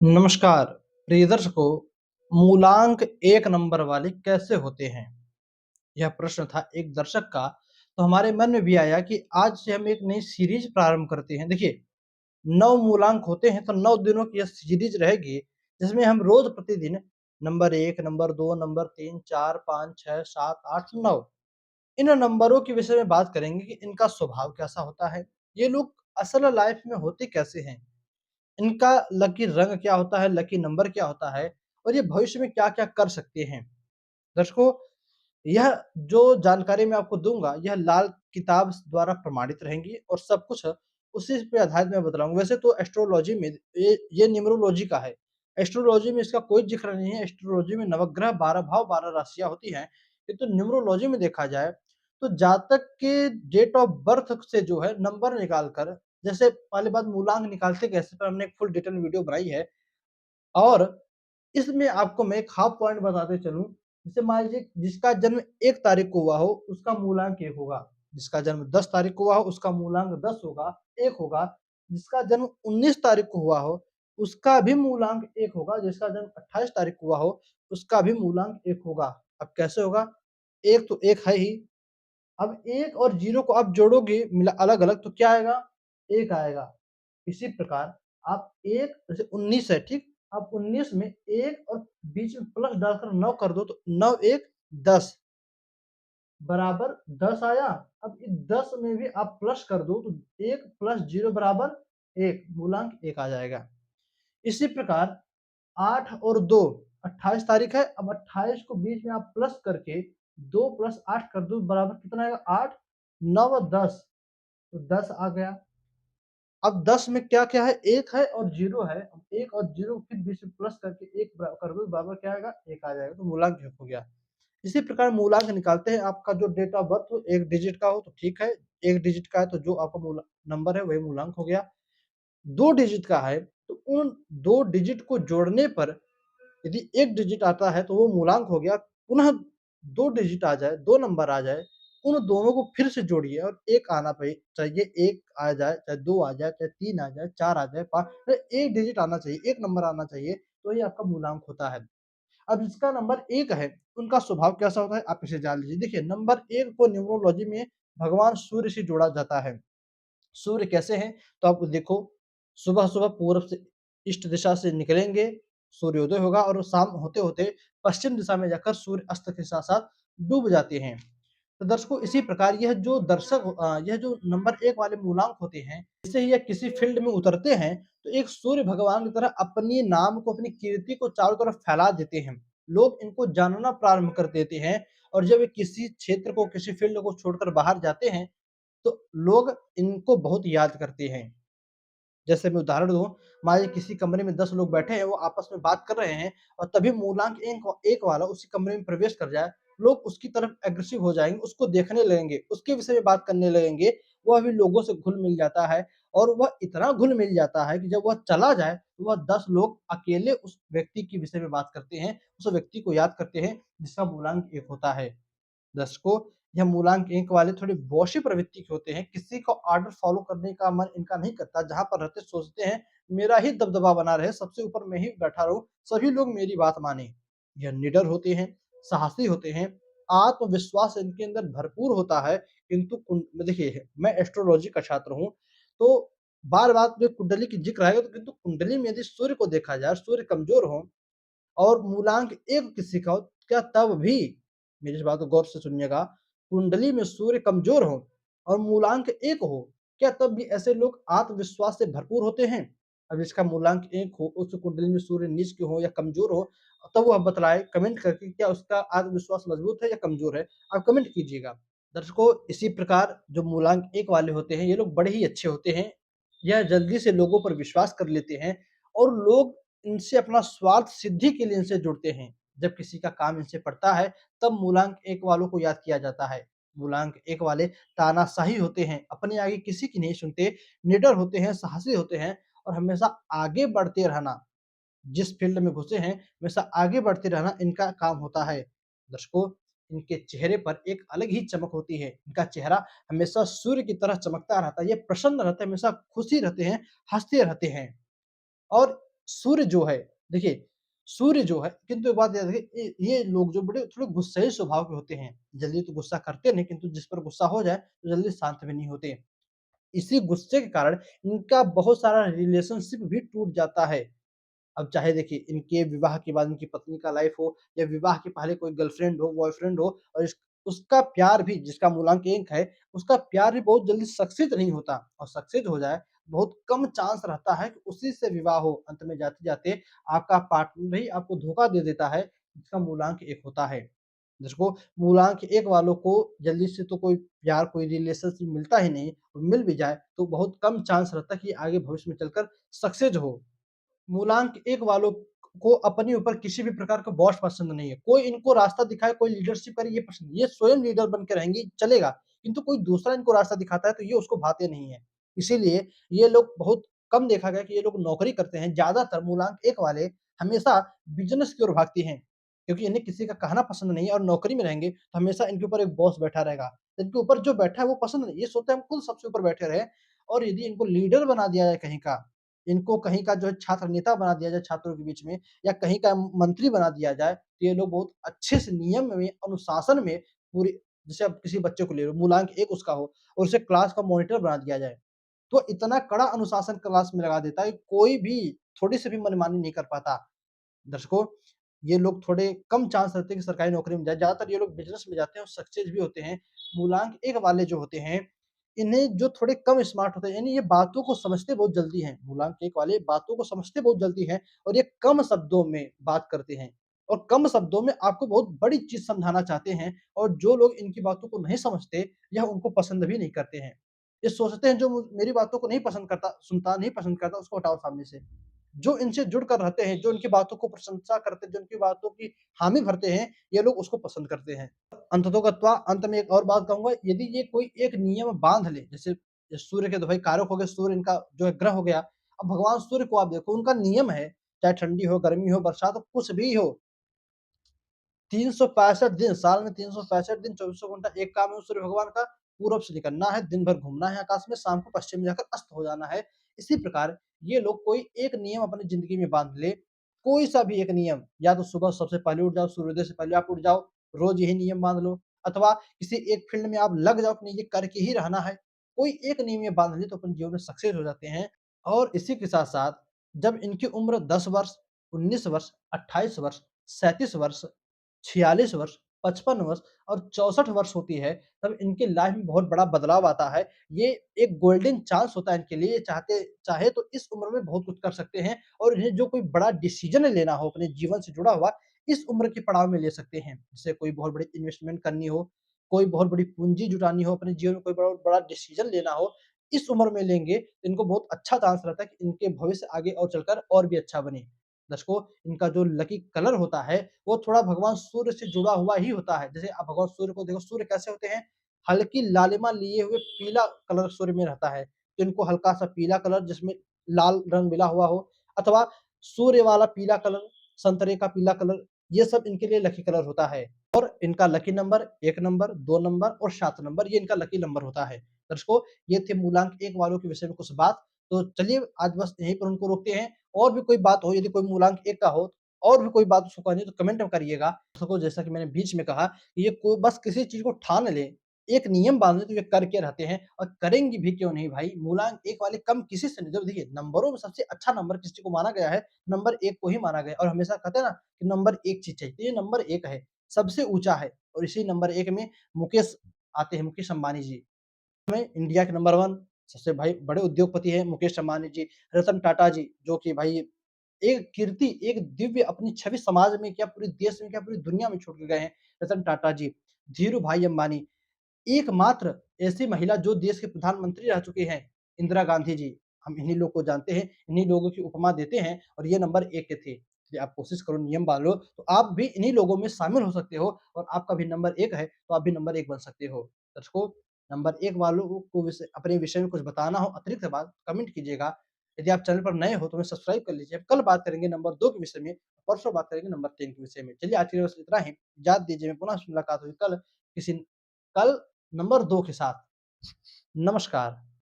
नमस्कार प्रिय दर्शकों। मूलांक एक नंबर वाले कैसे होते हैं? यह प्रश्न था एक दर्शक का। तो हमारे मन में भी आया कि आज से हम एक नई सीरीज प्रारंभ करते हैं। देखिए, 9 मूलांक होते हैं तो 9 दिनों की यह सीरीज रहेगी, जिसमें हम रोज प्रतिदिन नंबर 1, नंबर 2, नंबर 3, 4, 5, 6, 7, 8, 9 इन नंबरों के विषय में बात करेंगे कि इनका स्वभाव कैसा होता है, ये लोग असल लाइफ में होते कैसे हैं, इनका लकी रंग क्या होता है, लकी नंबर क्या होता है और ये भविष्य में क्या-क्या कर सकते हैं। दर्शकों, यह जो जानकारी मैं आपको दूँगा, यह लाल किताब द्वारा प्रमाणित रहेंगी और सब कुछ उसी पे आधारित मैं बतलाऊँगा। वैसे तो एस्ट्रोलॉजी में ये न्यूमरोलॉजी का है। एस्ट्रोलॉजी में इसका कोई ज़िक्र नहीं है। एस्ट्रोलॉजी में नवग्रह 12 भाव, 12 राशियाँ होती हैं। किंतु न्यूमरोलॉजी में देखा जाए, तो जातक के डेट ऑफ बर्थ से जो है नंबर निकाल कर, जैसे पहली बात मूलांक निकालते कैसे, पर हमने एक फुल डिटेल वीडियो बनाई है। और इसमें आपको मैं एक हाफ पॉइंट बताते चलूँ, जैसे मान लीजिए जिसका जन्म 1 तारीख को हुआ हो, उसका मूलांक 1 होगा। जिसका जन्म 10 तारीख को हुआ हो, उसका मूलांक 10 होगा, 1 होगा। जिसका जन्म 19 तारीख को हुआ हो, उसका भी मूलांक 1 होगा। जिसका जन्म 28 तारीख को हुआ हो, उसका भी मूलांक 1 होगा। अब कैसे होगा? 1 तो 1 है ही। अब 1 और 0 को आप जोड़ोगे मिला अलग-अलग तो क्या आएगा? 1 आएगा। इसी प्रकार आप 1 जैसे 19 है, ठीक? आप 19 में 1 और बीच में प्लस डालकर 9 कर दो तो 9 1 10 बराबर 10 आया। अब इस 10 में भी आप प्लस कर दो तो 1 प्लस 0 बराबर 1, मूलांक 1 आ जाएगा। इसी प्रकार 8 और 2 28 तारीख है। अब 28 को बीच में आप प्लस करके 2 प्लस 8 कर दो बराबर कितना आएगा? 8 9 10 तो 10 आ गया। अब 10 में क्या-क्या है? 1 है और 0 है। अब 1 और 0 फिर बीच में प्लस करके 1 कर दो बराबर क्या आएगा? 1 आ जाएगा, तो मूलांक 1 हो गया। इसी प्रकार मूलांक निकालते हैं, आपका जो डेट ऑफ बर्थ हो 1 डिजिट का हो तो ठीक है, 1 डिजिट का है तो जो आपका नंबर है वही मूलांक हो गया। 2 डिजिट का है तो उन 2 डिजिट को जोड़ने पर यदि 1 डिजिट आता है तो वो मूलांक हो गया। पुनः 2 डिजिट आ जाए, 2 नंबर आ जाए, उन दोनों को फिर से जोड़िए और 1 आना चाहिए। 1 आ जाए, चाहे 2 आ जाए, चाहे 3 आ जाए, 4 आ जाए, 5 1 डिजिट आना चाहिए, 1 नंबर आना चाहिए, तो ये आपका मूलांक होता है। अब जिसका नंबर 1 है, उनका स्वभाव कैसा होता है आप इसे जान लीजिए। देखिए, नंबर 1 को न्यूमरोलॉजी में भगवान सूर्य से जोड़ा जाता है। सूर्य कैसे हैं? तो आप देखो, सुबह-सुबह पूरब से ईस्ट दिशा से निकलेंगे, सूर्योदय होगा और शाम होते-होते पश्चिम दिशा में जाकर सूर्य अस्त के साथ-साथ डूब जाते हैं। तो दर्शकों, इसी प्रकार यह जो नंबर 1 वाले मूलांक होते हैं, जैसे ही यह किसी फील्ड में उतरते हैं, तो एक सूर्य भगवान की तरह अपने नाम को, अपनी कीर्ति को चारों तरफ फैला देते हैं। लोग इनको जानना प्रारंभ कर देते हैं और जब ये किसी क्षेत्र को, किसी फील्ड को छोड़कर बाहर जाते हैं, तो लोग इनको बहुत याद करते हैं। जैसे मैं उदाहरण दूँ, मान लीजिए किसी कमरे में 10 लोग बैठे हैं, वो आपस में बात कर रहे हैं और तभी मूलांक 1 वाला उसी कमरे में प्रवेश कर जाए, लोग उसकी तरफ एग्रेसिव हो जाएँगे, उसको देखने लगेंगे, उसके विषय में बात करने लगेंगे। वह भी लोगों से घुल-मिल जाता है और वह इतना घुल-मिल जाता है कि जब वह चला जाए, तो वह 10 लोग अकेले उस व्यक्ति के विषय में बात करते हैं, उस व्यक्ति को याद करते हैं जिसका मूलांक 1 होता है। दर्शकों, यह मूलांक 1 वाले थोड़े बॉशी प्रवृत्ति के होते हैं, किसी को ऑर्डर फॉलो करने का मन इनका नहीं करता, जहाँ पर रहते सोचते हैं मेरा ही दबदबा बना रहे, सबसे ऊपर मैं ही बैठा रहूँ, सभी लोग मेरी बात मानें। यह निडर होते हैं, साहसी होते हैं, आत्मविश्वास इनके अंदर भरपूर होता है, किंतु देखिए, मैं एस्ट्रोलॉजी का छात्र हूँ, तो बार-बार में कुंडली की ज़िक्र आएगा, तो किंतु कुंडली में यदि सूर्य को देखा जाए, सूर्य कमज़ोर हो और मूलांक 1 किसी का हो, क्या तब भी, मेरी इस बात को गौर से सुनिएगा, कुंडली में सूर्य कमज़ोर हो और मूलांक 1 हो, क्या तब भी ऐसे लोग आत्मविश्वास से भरपूर होते हैं? अब जिसका मूलांक 1 हो, उस कुंडली में सूर्य नीच के हो या कमज़ोर हो, तब वह बतलाए कमेंट करके, क्या उसका आत्मविश्वास मज़बूत है या कमज़ोर है? आप कमेंट कीजिएगा। दर्शकों, इसी प्रकार जो मूलांक 1 वाले होते हैं, ये लोग बड़े ही अच्छे होते हैं। यह जल्दी से लोगों पर विश्वास कर लेते हैं और लोग इनसे अपना स्वार्थ सिद्धि के लिए इनसे जुड़ते हैं। जब किसी का काम इनसे पड़ता है, तब मूलांक 1 वालों को याद किया जाता है। मूलांक 1 वाले तानाशाही होते हैं, अपने आगे किसी की नहीं सुनते, निडर होते हैं, साहसी होते हैं और हमेशा आगे बढ़ते रहना, जिस फील्ड में घुसे हैं, हमेशा आगे बढ़ते रहना इनका काम होता है। दर्शकों, इनके चेहरे पर एक अलग ही चमक होती है। इनका चेहरा हमेशा सूर्य की तरह चमकता रहता है। ये प्रसन्न रहते हैं, हमेशा खुशी रहते हैं, हँसते रहते हैं और सूर्य जो है देखिए, सूर्य जो है किंतु एक बात याद रखिए ये लोग जो बड़े थोड़े गुस्सैल स्वभाव के होते हैं। जल्दी तो गुस्सा करते नहीं किंतु जिस पर गुस्सा हो जाए तो जल्दी शांत भी नहीं होते। इसी गुस्से के कारण इनका बहुत सारा रिलेशनशिप भी टूट जाता है। अब चाहे देखिए इनके विवाह के बाद इनकी पत्नी का लाइफ हो या विवाह के पहले कोई गर्लफ्रेंड हो, बॉयफ्रेंड हो और उसका प्यार भी जिसका मूलांक 1 है, उसका प्यार भी बहुत जल्दी सक्सेस नहीं होता और सक्सेस हो जाए, बहुत कम चांस रहता है कि उसी से विवाह हो। अंत में जाते-जाते आपका पार्टनर ही आपको धोखा दे देता है, जिसका मूलांक 1 होता है। जिसको मूलांक 1 वालों को जल्दी से तो कोई प्यार, कोई रिलेशनशिप मिलता ही नहीं और मिल भी जाए तो बहुत कम चांस रहता है कि आगे भविष्य में चलकर सक्सेस हो। मूलांक 1 वालों को अपने ऊपर किसी भी प्रकार का बॉस पसंद नहीं है। कोई इनको रास्ता दिखाए, कोई लीडरशिप करे ये पसंद नहीं। ये स्वयं लीडर बन के रहेंगी, चलेगा, किंतु कोई दूसरा इनको रास्ता दिखाता है तो ये उसको भाते नहीं है। इसीलिए ये लोग बहुत कम देखा गया कि ये लोग नौकरी करते हैं। ज़्यादातर मूलांक 1 वाले हमेशा बिज़नेस की ओर भागती हैं, क्योंकि इन्हें किसी का कहना पसंद नहीं है और नौकरी में रहेंगे तो हमेशा इनके ऊपर एक बॉस बैठा रहेगा। इनके ऊपर जो बैठा है वो पसंद नहीं। ये सोचते हैं हम खुद सबसे ऊपर बैठे रहें और यदि इनको लीडर बना दिया जाए कहीं का, इनको कहीं का जो है छात्र नेता बना दिया जाए छात्रों के बीच में या कहीं का मंत्री बना दिया जाए, तो ये लोग बहुत अच्छे से नियम में, अनुशासन में पूरी जैसे अब किसी बच्चे को ले लो, मूलांक 1 उसका हो और उसे क्लास का मॉनिटर बना दिया जाए, तो इतना कड़ा अनुशासन क्लास में लगा देता है, कि कोई भी थोड़ी-सी भी मनमानी नहीं कर पाता। दर्शकों, ये लोग थोड़े कम चांस रहते हैं कि सरकारी नौकरी में जाएँ, ज़्यादातर ये लोग बिज़नेस में जाते हैं और सक्सेस भी होते हैं। मूलांक 1 वाले जो होते हैं, इन्हें जो थोड़े कम स्मार्ट होते हैं, यानी ये बातों को समझते बहुत जल्दी हैं। मूलांक 1 वाले बातों को समझते बहुत जल्दी हैं और ये कम शब्दों में बात करते हैं और कम शब्दों में आपको बहुत बड़ी चीज़ समझाना चाहते हैं और जो लोग इनकी बातों को नहीं समझते या उनको पसंद भी नहीं करते हैं। ये सोचते हैं जो मेरी बातों को नहीं पसंद करता, सुनता नहीं पसंद करता, उसको हटाओ सामने से। जो इनसे जुड़कर रहते हैं, जो इनकी बातों को प्रशंसा करते हैं, जो इनकी बातों की हामी भरते हैं, ये लोग उसको पसंद करते हैं। अंततोगत्वा अंत में एक और बात कहूँगा, यदि ये कोई एक नियम बाँध ले, जैसे सूर्य के तो भाई कारक हो गए, सूर्य इनका जो है ग्रह हो गया। अब भगवान सूर्य को आप देखो, उनका नियम है, चाहे ठंडी हो, गर्मी हो, बरसात हो, कुछ भी हो, 365 दिन, साल में 365 दिन, चौबीसों घंटा एक काम है सूर्य भगवान का, पूरब से निकलना है, दिन भर घूमना है आकाश में, शाम को पश्चिम में जाकर अस्त हो जाना है। इसी प्रकार ये लोग कोई एक नियम अपनी ज़िंदगी में बाँध ले, कोई-सा भी एक नियम, या तो सुबह सबसे पहले उठ जाओ, सूर्योदय से पहले आप उठ जाओ, रोज़ यही नियम बाँध लो, अथवा किसी एक फ़ील्ड में आप लग जाओ कि नहीं ये करके ही रहना है। कोई एक नियम ये बाँध ले तो अपने जीवन में सक्सेस हो जाते हैं और इसी के साथ-साथ जब इनकी उम्र 10 वर्ष, 19 वर्ष, 28 वर्ष, 37 वर्ष, 46 वर्ष, 55 वर्ष और 64 वर्ष होती है, तब इनके लाइफ में बहुत बड़ा बदलाव आता है। ये एक गोल्डन चांस होता है इनके लिए, चाहे तो इस उम्र में बहुत कुछ कर सकते हैं और इन्हें जो कोई बड़ा डिसीज़न लेना हो अपने जीवन से जुड़ा हुआ, इस उम्र के पड़ाव में ले सकते हैं। जैसे कोई बहुत बड़ी इन्वेस्टमेंट करनी हो, कोई बहुत बड़ी पूँजी जुटानी हो, अपने जीवन में कोई बहुत बड़ा डिसीज़न लेना हो, इस उम्र में लेंगे, तो इनको बहुत अच्छा चांस रहता है कि इनके भविष्य आगे और चलकर और भी अच्छा बने। दर्शकों, इनका जो लकी कलर होता है, वो थोड़ा भगवान सूर्य से जुड़ा हुआ ही होता है। जैसे आप भगवान सूर्य को देखो, सूर्य कैसे होते हैं? हल्की लालिमा लिए हुए पीला कलर सूर्य में रहता है। तो इनको हल्का-सा पीला कलर जिसमें लाल रंग मिला हुआ हो अथवा सूर्य वाला पीला कलर, संतरे का पीला कलर, ये सब इनके लिए लकी कलर होता है। और इनका लकी नंबर 1 नंबर, 2 नंबर और 7 नंबर, ये इनका लकी नंबर होता है। दर्शकों, ये थे मूलांक 1 वालों के विषय में कुछ बात। तो चलिए आज बस यहीं पर उनको रोकते हैं। और भी कोई बात हो, यदि कोई मूलांक 1 का हो और भी कोई बात उसको कहनी है तो कमेंट में करिएगा। दर्शकों, जैसा कि मैंने बीच में कहा कि ये को बस किसी चीज़ को ठान लें, एक नियम बाँध लें तो ये करके रहते हैं और करेंगे भी क्यों नहीं भाई। मूलांक 1 वाले कम किसी से नहीं, जब देखिए नंबरों में सबसे अच्छा नंबर किसी को माना गया है, नंबर 1 को ही माना गया है और हमेशा कहते हैं ना कि नंबर 1 चीज़ चाहिए, तो ये नंबर 1 है, सबसे ऊँचा है और इसी नंबर 1 में मुकेश आते हैं, मुकेश अंबानी जी। में इंडिया के नंबर 1 सबसे भाई बड़े उद्योगपति हैं मुकेश अंबानी जी, रतन टाटा जी, जो कि भाई एक कीर्ति, एक दिव्य अपनी छवि समाज में क्या पूरे देश में क्या पूरी दुनिया में छोड़ के गए हैं, रतन टाटा जी। धीरू भाई अंबानी, एकमात्र ऐसी महिला जो देश के प्रधानमंत्री रह चुकी हैं, इंदिरा गांधी जी। हम इन्हीं लोग को जानते हैं, इन्हीं लोगों की उपमा देते हैं और ये नंबर 1 के थे। इसलिए आप कोशिश करो, नियम पालो, तो आप भी इन्हीं लोगों में शामिल हो सकते हो और आपका भी नंबर 1 है, तो आप भी नंबर 1 बन सकते हो। दर्शकों, नंबर 1 वालों को अपने विषय में कुछ बताना हो, अतिरिक्त बात, कमेंट कीजिएगा। यदि आप चैनल पर नए हो तो हमें सब्सक्राइब कर लीजिए। कल बात करेंगे नंबर 2 के विषय में, परसों बात करेंगे नंबर 3 के विषय में। चलिए आज के लिए बस इतना ही। इजाज़त दीजिए, पुनः मुलाकात होगी कल किसी कल नंबर 2 के साथ। नमस्कार।